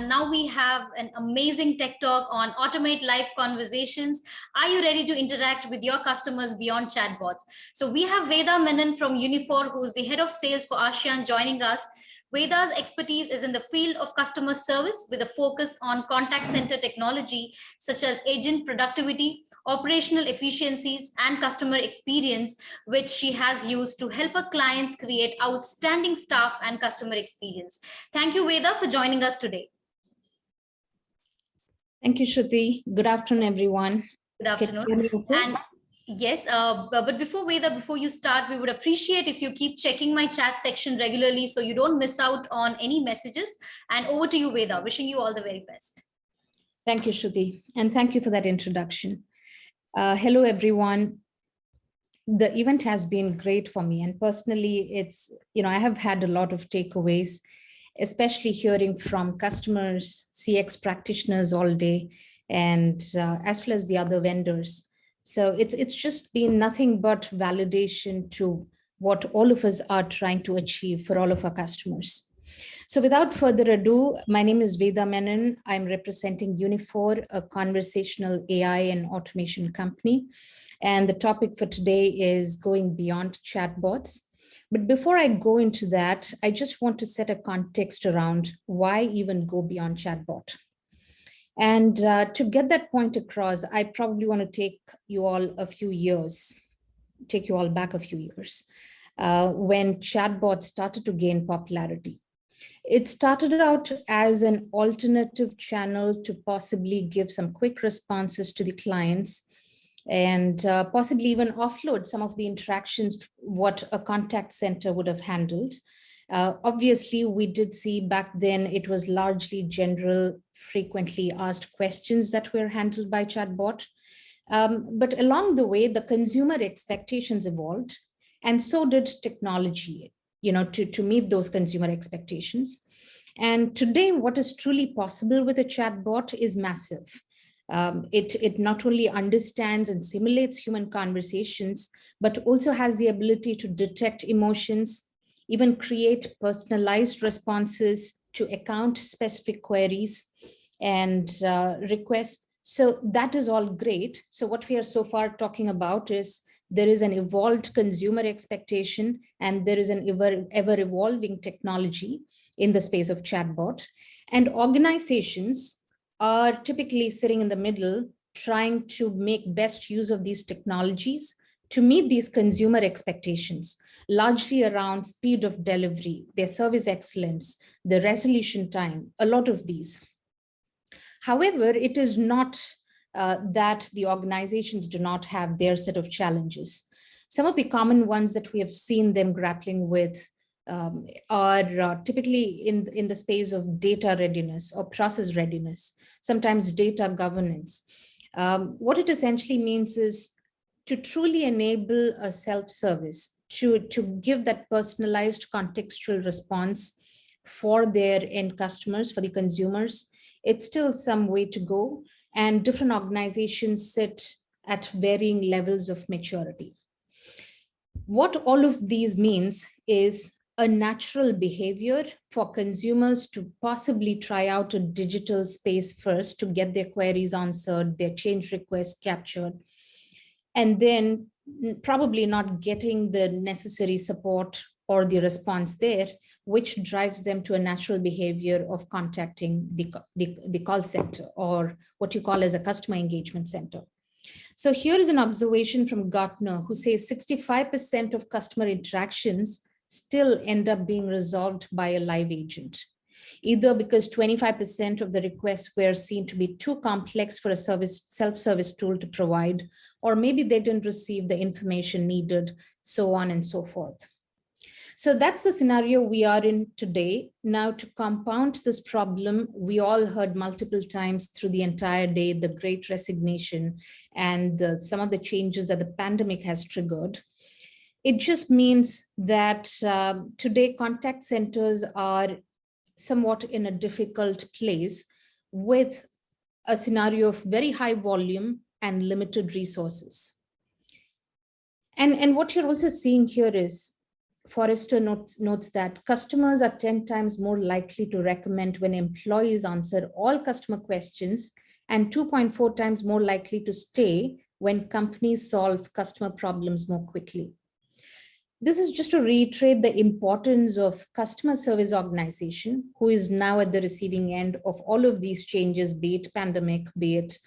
and now we have an amazing tech talk on automate live conversations. Are you ready to interact with your customers beyond chatbots? So we have Veda Menon from Uniphore, who's the head of sales for ASEAN, joining us. Veda's expertise is in the field of customer service with a focus on contact center technology, such as agent productivity, operational efficiencies, and customer experience, which she has used to help her clients create outstanding staff and customer experience. Thank you, Veda, for joining us today. Thank you, Shruti. Good afternoon, everyone. Good afternoon. And yes, but before you start, we would appreciate if you keep checking my chat section regularly so you don't miss out on any messages. And over to you, Veda. Wishing you all the very best. Thank you, Shruti. And thank you for that introduction. Hello, everyone. The event has been great for me. And personally, I have had a lot of takeaways, especially hearing from customers, CX practitioners all day, and as well as the other vendors. So it's just been nothing but validation to what all of us are trying to achieve for all of our customers. So without further ado, my name is Veda Menon. I'm representing Uniphore, a conversational AI and automation company. And the topic for today is going beyond chatbots. But before I go into that, I just want to set a context around why even go beyond chatbot. And to get that point across, I probably want to take you all back a few years, when chatbots started to gain popularity. It started out as an alternative channel to possibly give some quick responses to the clients and possibly even offload some of the interactions what a contact center would have handled. Obviously, we did see back then it was largely general, frequently asked questions that were handled by chatbot. But along the way, the consumer expectations evolved, and so did technology, to meet those consumer expectations. And today, what is truly possible with a chatbot is massive. It not only understands and simulates human conversations, but also has the ability to detect emotions, even create personalized responses to account-specific queries and requests. So that is all great. So what we are so far talking about is there is an evolved consumer expectation and there is an ever-evolving technology in the space of chatbot. And organizations are typically sitting in the middle, trying to make best use of these technologies to meet these consumer expectations, largely around speed of delivery, their service excellence, the resolution time, a lot of these. However, it is not that the organizations do not have their set of challenges. Some of the common ones that we have seen them grappling with are typically in the space of data readiness or process readiness, sometimes data governance. What it essentially means is to truly enable a self-service, to give that personalized contextual response for their end customers, for the consumers. It's still some way to go, and different organizations sit at varying levels of maturity. What all of these means is a natural behavior for consumers to possibly try out a digital space first to get their queries answered, their change requests captured, and then probably not getting the necessary support or the response there, which drives them to a natural behavior of contacting the call center, or what you call as a customer engagement center. So here is an observation from Gartner, who says 65% of customer interactions still end up being resolved by a live agent, either because 25% of the requests were seen to be too complex for a self-service tool to provide, or maybe they didn't receive the information needed, so on and so forth. So that's the scenario we are in today. Now, to compound this problem, we all heard multiple times through the entire day the Great Resignation and some of the changes that the pandemic has triggered. It just means that today contact centers are somewhat in a difficult place with a scenario of very high volume and limited resources. And what you're also seeing here is Forrester notes that customers are 10 times more likely to recommend when employees answer all customer questions and 2.4 times more likely to stay when companies solve customer problems more quickly. This is just to reiterate the importance of customer service organization, who is now at the receiving end of all of these changes, be it pandemic, be it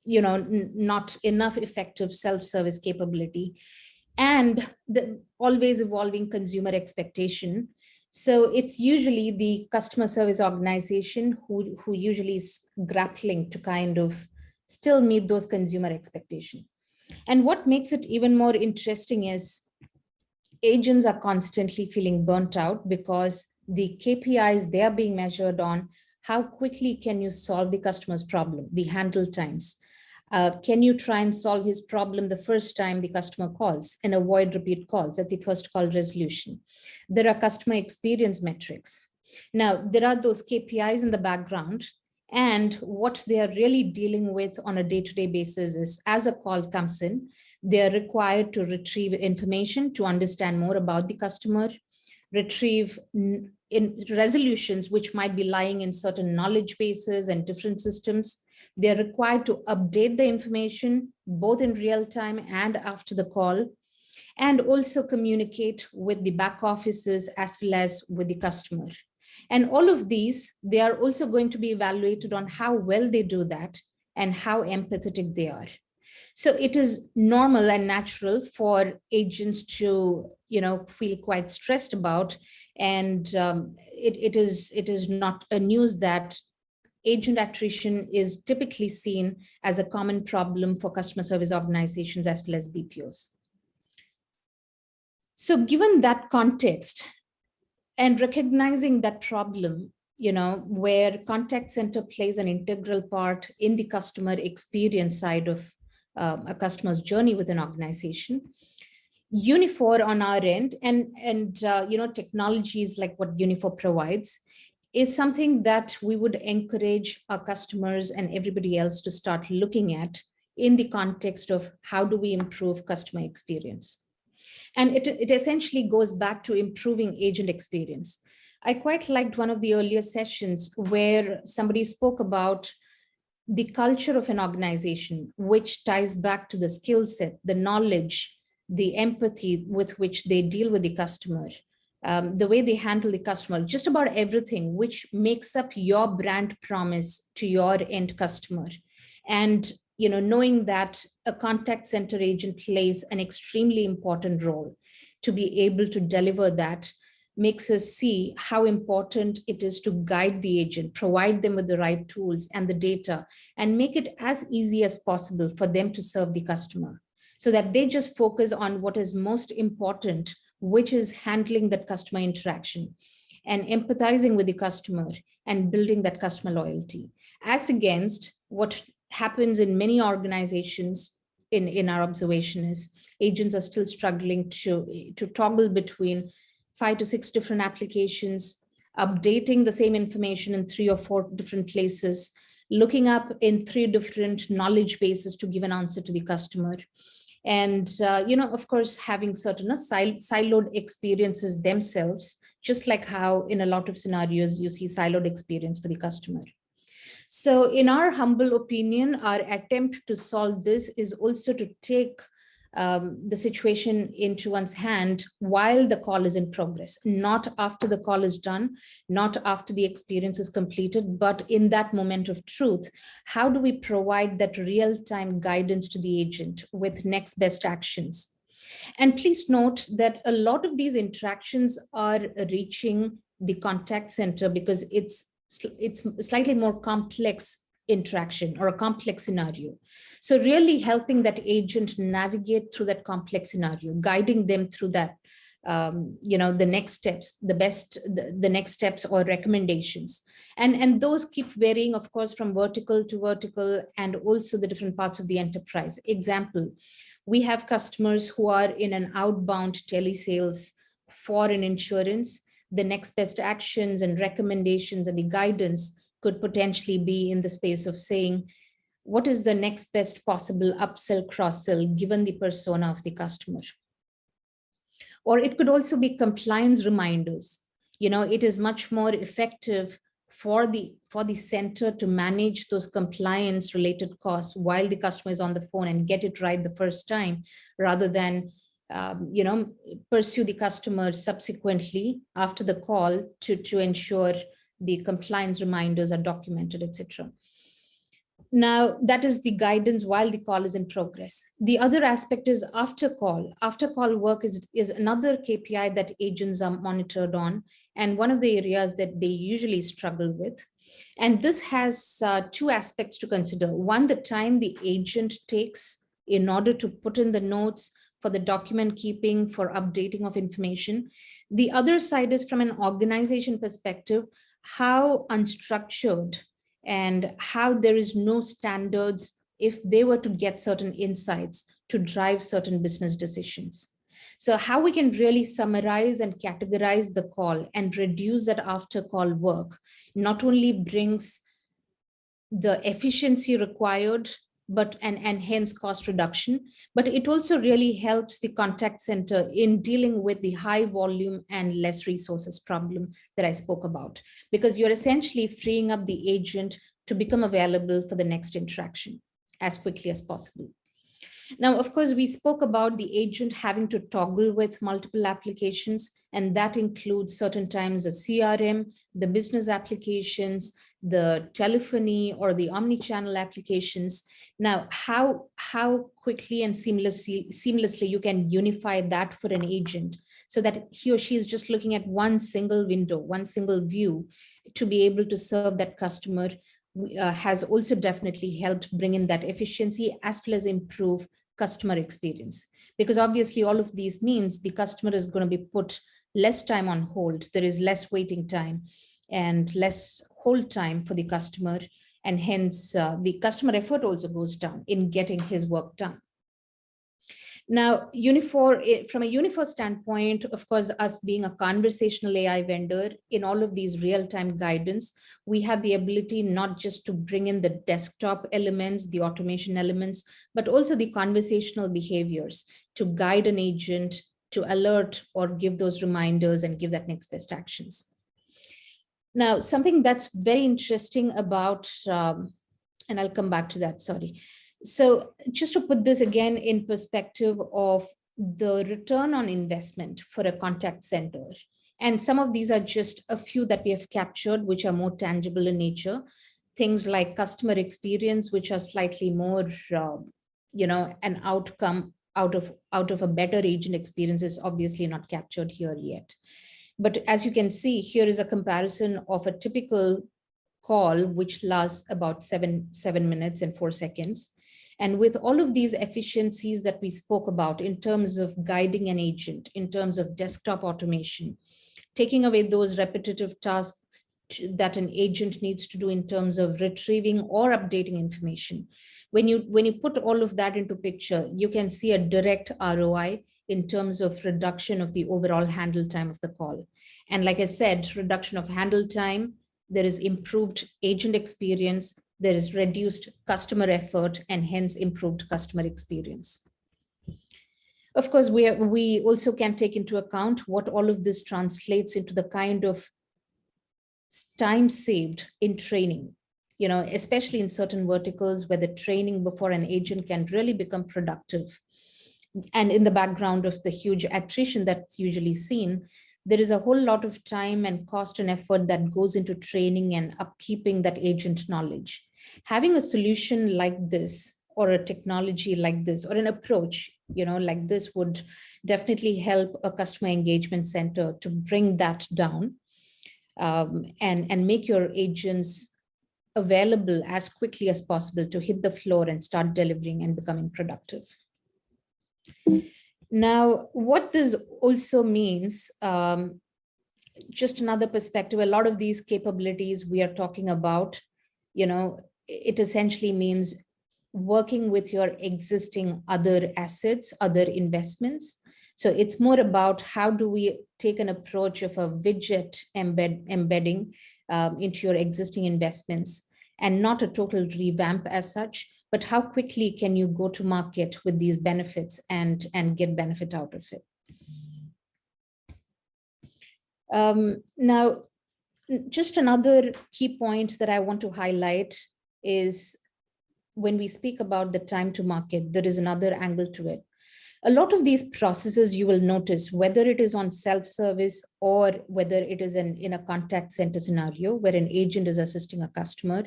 not enough effective self-service capability, and the always evolving consumer expectation. So it's usually the customer service organization who usually is grappling to kind of still meet those consumer expectations. And what makes it even more interesting is agents are constantly feeling burnt out because the KPIs they are being measured on, how quickly can you solve the customer's problem, the handle times. Can you try and solve his problem the first time the customer calls and avoid repeat calls? That's the first call resolution. There are customer experience metrics. Now, there are those KPIs in the background, and what they are really dealing with on a day-to-day basis is as a call comes in, they are required to retrieve information to understand more about the customer, retrieve in resolutions which might be lying in certain knowledge bases and different systems. They're required to update the information both in real time and after the call, and also communicate with the back offices as well as with the customer. And all of these, they are also going to be evaluated on how well they do that and how empathetic they are. So it is normal and natural for agents to, feel quite stressed about, and it is not a news that agent attrition is typically seen as a common problem for customer service organizations as well as BPOs. So given that context and recognizing that problem, where contact center plays an integral part in the customer experience side of a customer's journey with an organization, Uniphore on our end and technologies like what Uniphore provides is something that we would encourage our customers and everybody else to start looking at in the context of how do we improve customer experience. And it essentially goes back to improving agent experience. I quite liked one of the earlier sessions where somebody spoke about the culture of an organization, which ties back to the skill set, the knowledge, the empathy with which they deal with the customer, the way they handle the customer, just about everything which makes up your brand promise to your end customer. And knowing that a contact center agent plays an extremely important role to be able to deliver that makes us see how important it is to guide the agent, provide them with the right tools and the data, and make it as easy as possible for them to serve the customer so that they just focus on what is most important, which is handling that customer interaction and empathizing with the customer and building that customer loyalty, as against what happens in many organizations in our observation is agents are still struggling to toggle between 5 to 6 different applications, updating the same information in 3 or 4 different places, looking up in 3 different knowledge bases to give an answer to the customer. And, of course, having certain siloed experiences themselves, just like how in a lot of scenarios you see siloed experience for the customer. So in our humble opinion, our attempt to solve this is also to take the situation into one's hand while the call is in progress, not after the call is done, not after the experience is completed, but in that moment of truth. How do we provide that real-time guidance to the agent with next best actions? And please note that a lot of these interactions are reaching the contact center because it's slightly more complex interaction or a complex scenario. So really helping that agent navigate through that complex scenario, guiding them through that, the next steps, the next steps or recommendations. And those keep varying, of course, from vertical to vertical and also the different parts of the enterprise. Example, we have customers who are in an outbound telesales for an insurance. The next best actions and recommendations and the guidance could potentially be in the space of saying, what is the next best possible upsell, cross-sell, given the persona of the customer? Or it could also be compliance reminders. It is much more effective for the center to manage those compliance related costs while the customer is on the phone and get it right the first time, rather than pursue the customer subsequently after the call to ensure the compliance reminders are documented, etc. Now, that is the guidance while the call is in progress. The other aspect is after call. After call work is another KPI that agents are monitored on, and one of the areas that they usually struggle with. And this has two aspects to consider. One, the time the agent takes in order to put in the notes, for the document keeping, for updating of information. The other side is from an organization perspective, how unstructured and how there is no standards if they were to get certain insights to drive certain business decisions. So how we can really summarize and categorize the call and reduce that after call work not only brings the efficiency required, but and hence cost reduction, but it also really helps the contact center in dealing with the high volume and less resources problem that I spoke about, because you're essentially freeing up the agent to become available for the next interaction as quickly as possible. Now, of course, we spoke about the agent having to toggle with multiple applications, and that includes certain times the CRM, the business applications, the telephony or the omni-channel applications. Now, how quickly and seamlessly you can unify that for an agent so that he or she is just looking at one single window, one single view to be able to serve that customer has also definitely helped bring in that efficiency as well as improve customer experience. Because obviously all of these means the customer is going to be put less time on hold. There is less waiting time and less hold time for the customer. And hence the customer effort also goes down in getting his work done. Now, Uniphore, from a Uniphore standpoint, of course, us being a conversational AI vendor in all of these real-time guidance, we have the ability not just to bring in the desktop elements, the automation elements, but also the conversational behaviors to guide an agent to alert or give those reminders and give that next best actions. Now, something that's very interesting about, and I'll come back to that, sorry. So just to put this again in perspective of the return on investment for a contact center, and some of these are just a few that we have captured, which are more tangible in nature. Things like customer experience, which are slightly more, an outcome out of a better agent experience is obviously not captured here yet. But as you can see, here is a comparison of a typical call, which lasts about 7 minutes and 4 seconds. And with all of these efficiencies that we spoke about in terms of guiding an agent, in terms of desktop automation, taking away those repetitive tasks that an agent needs to do in terms of retrieving or updating information. When you put all of that into picture, you can see a direct ROI in terms of reduction of the overall handle time of the call. And like I said, reduction of handle time, there is improved agent experience, there is reduced customer effort, and hence improved customer experience. Of course, we also can take into account what all of this translates into the kind of time saved in training, especially in certain verticals where the training before an agent can really become productive. And in the background of the huge attrition that's usually seen, there is a whole lot of time and cost and effort that goes into training and upkeeping that agent knowledge. Having a solution like this, or a technology like this, or an approach, like this would definitely help a customer engagement center to bring that down and make your agents available as quickly as possible to hit the floor and start delivering and becoming productive. Now, what this also means, just another perspective, a lot of these capabilities we are talking about, it essentially means working with your existing other assets, other investments. So it's more about how do we take an approach of a widget embedding into your existing investments, and not a total revamp as such, but how quickly can you go to market with these benefits and get benefit out of it. Now, just another key point that I want to highlight is when we speak about the time to market, there is another angle to it. A lot of these processes you will notice, whether it is on self-service or whether it is in a contact center scenario where an agent is assisting a customer,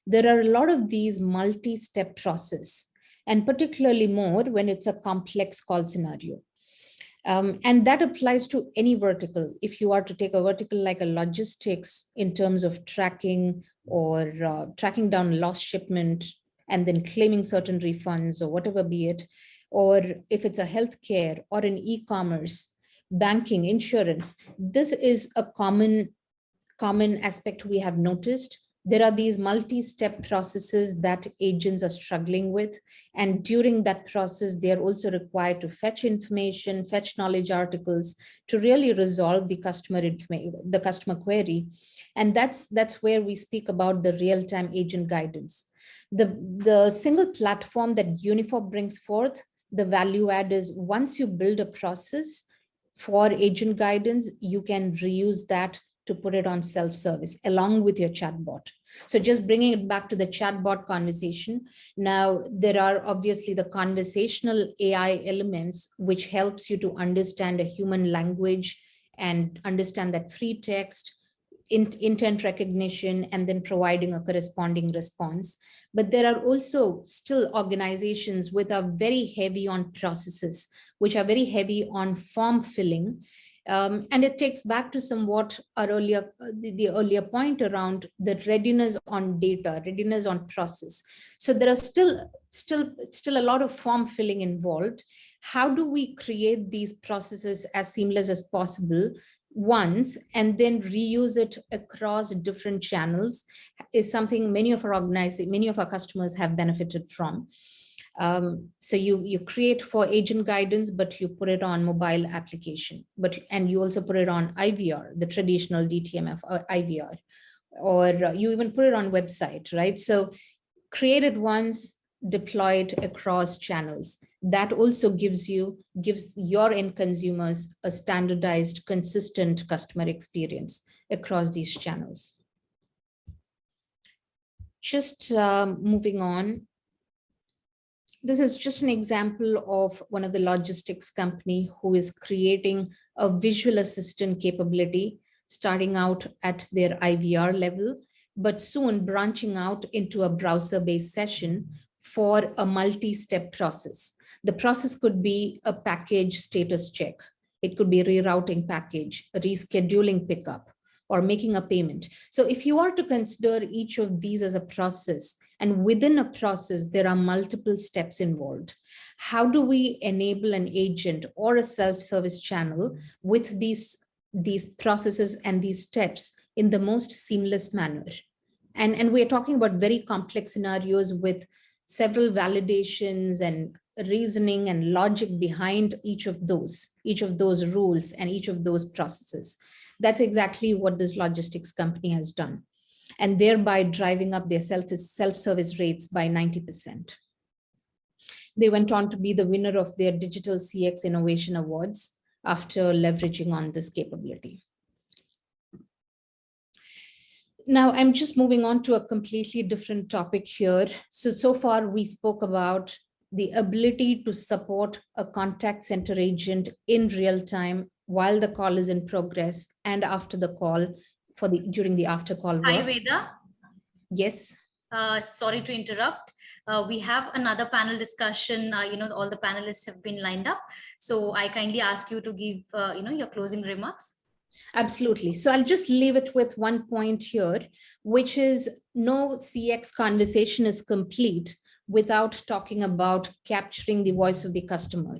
there are a lot of these multi-step process, and particularly more when it's a complex call scenario. And that applies to any vertical. If you are to take a vertical like a logistics in terms of tracking or tracking down lost shipment and then claiming certain refunds or whatever be it, or if it's a healthcare or an e-commerce, banking, insurance, this is a common aspect we have noticed. There are these multi-step processes that agents are struggling with. And during that process, they are also required to fetch information, fetch knowledge articles to really resolve the customer query. And that's where we speak about the real-time agent guidance. The single platform that Uniphore brings forth, the value add is once you build a process for agent guidance, you can reuse that to put it on self-service along with your chatbot. So just bringing it back to the chatbot conversation. Now, there are obviously the conversational AI elements, which helps you to understand a human language and understand that free text, intent recognition, and then providing a corresponding response. But there are also still organizations which are very heavy on processes, which are very heavy on form filling. And it takes back to somewhat our earlier, the earlier point around the readiness on data, readiness on process. So there are still a lot of form filling involved. How do we create these processes as seamless as possible once and then reuse it across different channels is something many of our customers have benefited from. So you create for agent guidance, but you put it on mobile application, and you also put it on IVR, the traditional DTMF IVR, or you even put it on website, right? So create it once, deploy it across channels. That also gives your end consumers a standardized, consistent customer experience across these channels. Just moving on. This is just an example of one of the logistics company who is creating a visual assistant capability, starting out at their IVR level, but soon branching out into a browser-based session for a multi-step process. The process could be a package status check. It could be rerouting package, rescheduling pickup, or making a payment. So if you are to consider each of these as a process, and within a process, there are multiple steps involved. How do we enable an agent or a self-service channel with these processes and these steps in the most seamless manner? And we're talking about very complex scenarios with several validations and reasoning and logic behind each of those rules and each of those processes. That's exactly what this logistics company has done, and thereby driving up their self-service rates by 90%. They went on to be the winner of their Digital CX Innovation Awards after leveraging on this capability. Now, I'm just moving on to a completely different topic here. So far, we spoke about the ability to support a contact center agent in real time while the call is in progress and after the call during the after call work. Hi, Veda. Yes. Sorry to interrupt. We have another panel discussion. All the panelists have been lined up. So I kindly ask you to give, your closing remarks. Absolutely. So I'll just leave it with one point here, which is no CX conversation is complete without talking about capturing the voice of the customer.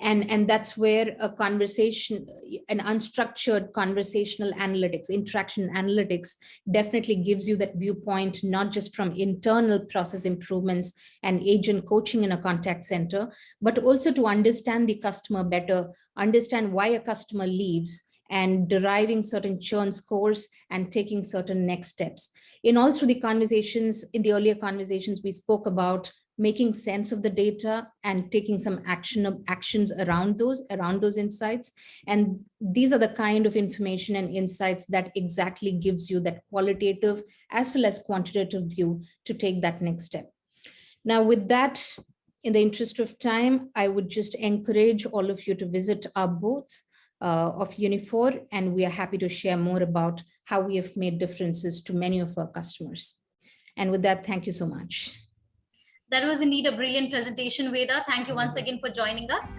And that's where a conversation, an unstructured conversational analytics, interaction analytics definitely gives you that viewpoint, not just from internal process improvements and agent coaching in a contact center, but also to understand the customer better, understand why a customer leaves, and deriving certain churn scores and taking certain next steps. In all through the conversations, in the earlier conversations, we spoke about making sense of the data and taking some actions around those insights. And these are the kind of information and insights that exactly gives you that qualitative as well as quantitative view to take that next step. Now, with that, in the interest of time, I would just encourage all of you to visit our booth of Uniphore, and we are happy to share more about how we have made differences to many of our customers. And with that, thank you so much. That was indeed a brilliant presentation, Veda. Thank you once again for joining us.